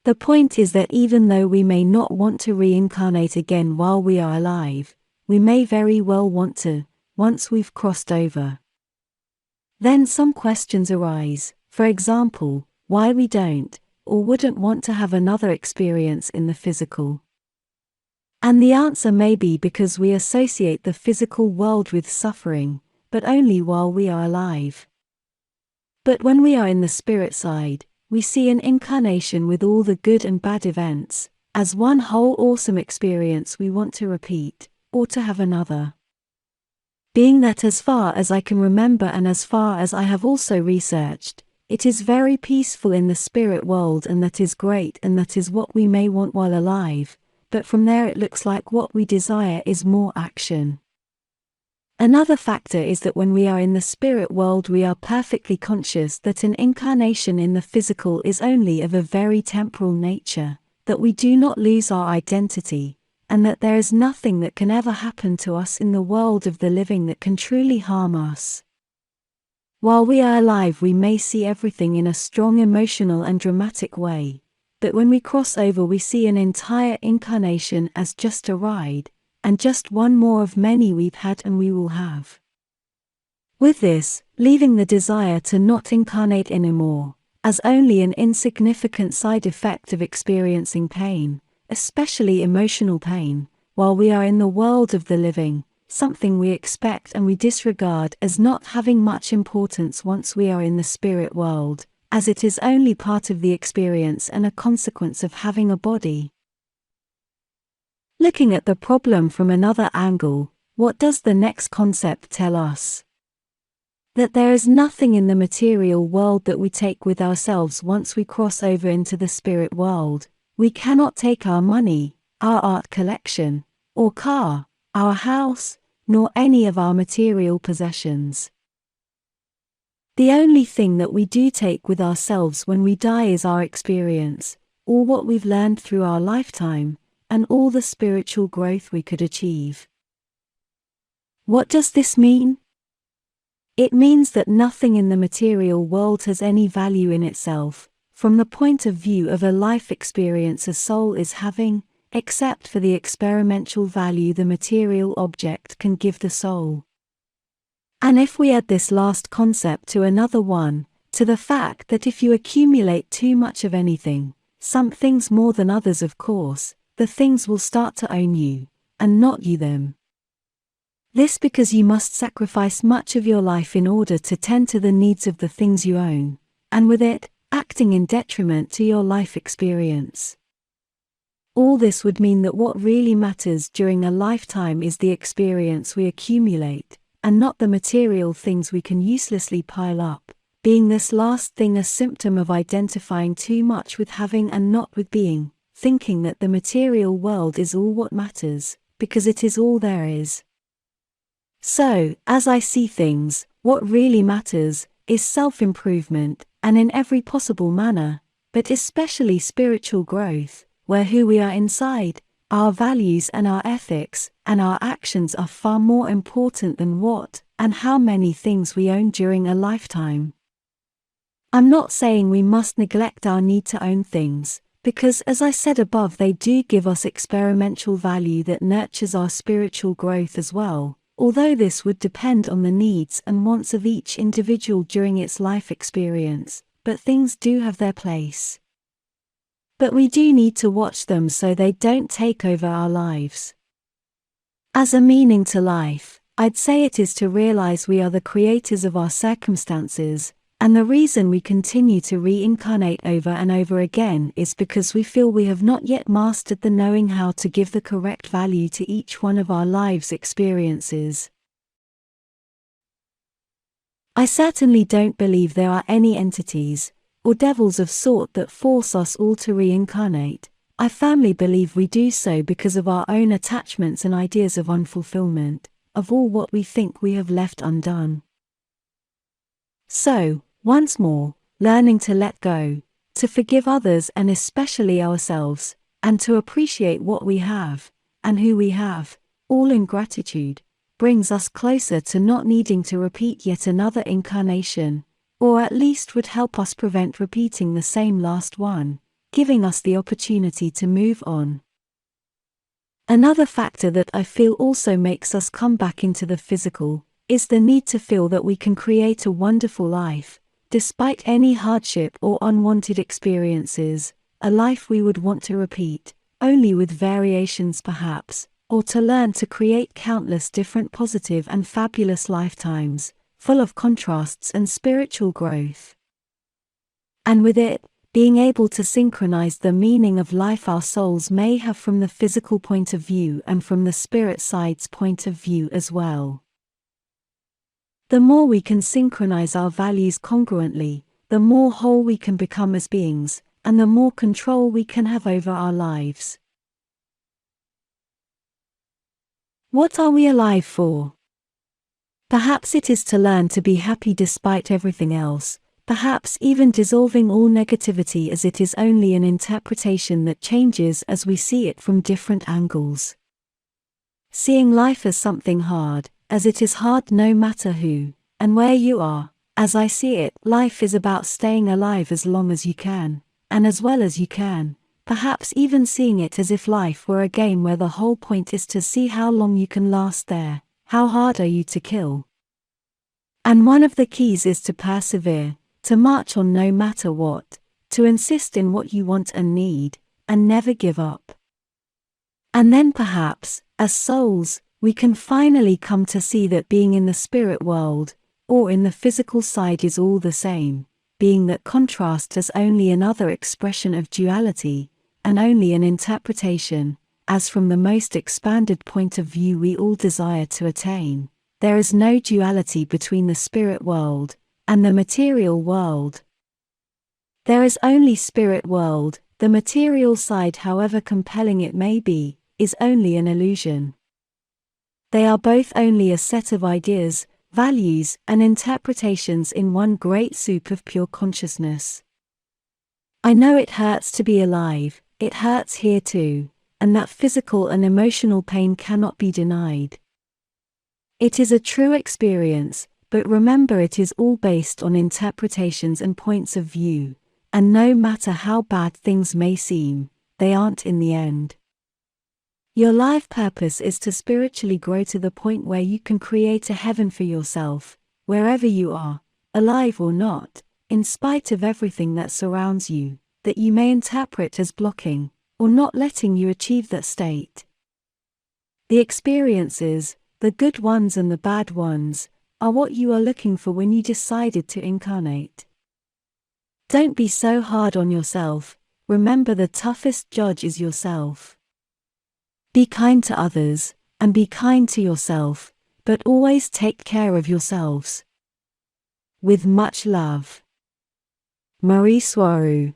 The point is that even though we may not want to reincarnate again while we are alive, we may very well want to, once we've crossed over. Then some questions arise, for example, why we don't, or wouldn't want to have another experience in the physical. And the answer may be because we associate the physical world with suffering, but only while we are alive. But when we are in the spirit side, we see an incarnation with all the good and bad events, as one whole awesome experience we want to repeat, or to have another. Being that as far as I can remember and as far as I have also researched, it is very peaceful in the spirit world, and that is great, and that is what we may want while alive, but from there it looks like what we desire is more action. Another factor is that when we are in the spirit world we are perfectly conscious that an incarnation in the physical is only of a very temporal nature, that we do not lose our identity, and that there is nothing that can ever happen to us in the world of the living that can truly harm us. While we are alive we may see everything in a strong emotional and dramatic way, but when we cross over we see an entire incarnation as just a ride, and just one more of many we've had and we will have. With this, leaving the desire to not incarnate anymore, as only an insignificant side effect of experiencing pain, especially emotional pain, while we are in the world of the living, something we expect and we disregard as not having much importance once we are in the spirit world, as it is only part of the experience and a consequence of having a body. Looking at the problem from another angle, what does the next concept tell us? That there is nothing in the material world that we take with ourselves once we cross over into the spirit world. We cannot take our money, our art collection, or car, our house, nor any of our material possessions. The only thing that we do take with ourselves when we die is our experience, or what we've learned through our lifetime, and all the spiritual growth we could achieve. What does this mean? It means that nothing in the material world has any value in itself, from the point of view of a life experience a soul is having, except for the experimental value the material object can give the soul. And if we add this last concept to another one, to the fact that if you accumulate too much of anything, some things more than others of course, the things will start to own you, and not you them. This because you must sacrifice much of your life in order to tend to the needs of the things you own, and with it, acting in detriment to your life experience. All this would mean that what really matters during a lifetime is the experience we accumulate, and not the material things we can uselessly pile up, being this last thing a symptom of identifying too much with having and not with being, thinking that the material world is all what matters, because it is all there is. So, as I see things, what really matters is self-improvement, and in every possible manner, but especially spiritual growth, where who we are inside, our values and our ethics, and our actions are far more important than what, and how many things we own during a lifetime. I'm not saying we must neglect our need to own things, because as I said above they do give us experimental value that nurtures our spiritual growth as well, although this would depend on the needs and wants of each individual during its life experience, but things do have their place. But we do need to watch them so they don't take over our lives. As a meaning to life, I'd say it is to realize we are the creators of our circumstances, and the reason we continue to reincarnate over and over again is because we feel we have not yet mastered the knowing how to give the correct value to each one of our lives' experiences. I certainly don't believe there are any entities, or devils of sort that force us all to reincarnate. I firmly believe we do so because of our own attachments and ideas of unfulfillment, of all what we think we have left undone. So, once more, learning to let go, to forgive others and especially ourselves, and to appreciate what we have, and who we have, all in gratitude, brings us closer to not needing to repeat yet another incarnation, or at least would help us prevent repeating the same last one, giving us the opportunity to move on. Another factor that I feel also makes us come back into the physical is the need to feel that we can create a wonderful life, despite any hardship or unwanted experiences, a life we would want to repeat, only with variations perhaps, or to learn to create countless different positive and fabulous lifetimes, full of contrasts and spiritual growth. And with it, being able to synchronize the meaning of life our souls may have from the physical point of view and from the spirit side's point of view as well. The more we can synchronize our values congruently, the more whole we can become as beings, and the more control we can have over our lives. What are we alive for? Perhaps it is to learn to be happy despite everything else, perhaps even dissolving all negativity, as it is only an interpretation that changes as we see it from different angles. Seeing life as something hard, as it is hard no matter who and where you are. As I see it, life is about staying alive as long as you can, and as well as you can, perhaps even seeing it as if life were a game where the whole point is to see how long you can last there, how hard are you to kill. And one of the keys is to persevere, to march on no matter what, to insist in what you want and need, and never give up. And then perhaps, as souls, we can finally come to see that being in the spirit world, or in the physical side is all the same, being that contrast as only another expression of duality, and only an interpretation, as from the most expanded point of view we all desire to attain. There is no duality between the spirit world and the material world. There is only spirit world. The material side, however compelling it may be, is only an illusion. They are both only a set of ideas, values, and interpretations in one great soup of pure consciousness. I know it hurts to be alive, it hurts here too, and that physical and emotional pain cannot be denied. It is a true experience, but remember it is all based on interpretations and points of view, and no matter how bad things may seem, they aren't in the end. Your life purpose is to spiritually grow to the point where you can create a heaven for yourself, wherever you are, alive or not, in spite of everything that surrounds you, that you may interpret as blocking, or not letting you achieve that state. The experiences, the good ones and the bad ones, are what you are looking for when you decided to incarnate. Don't be so hard on yourself. Remember, the toughest judge is yourself. Be kind to others, and be kind to yourself, but always take care of yourselves. With much love. Marie Swaruu.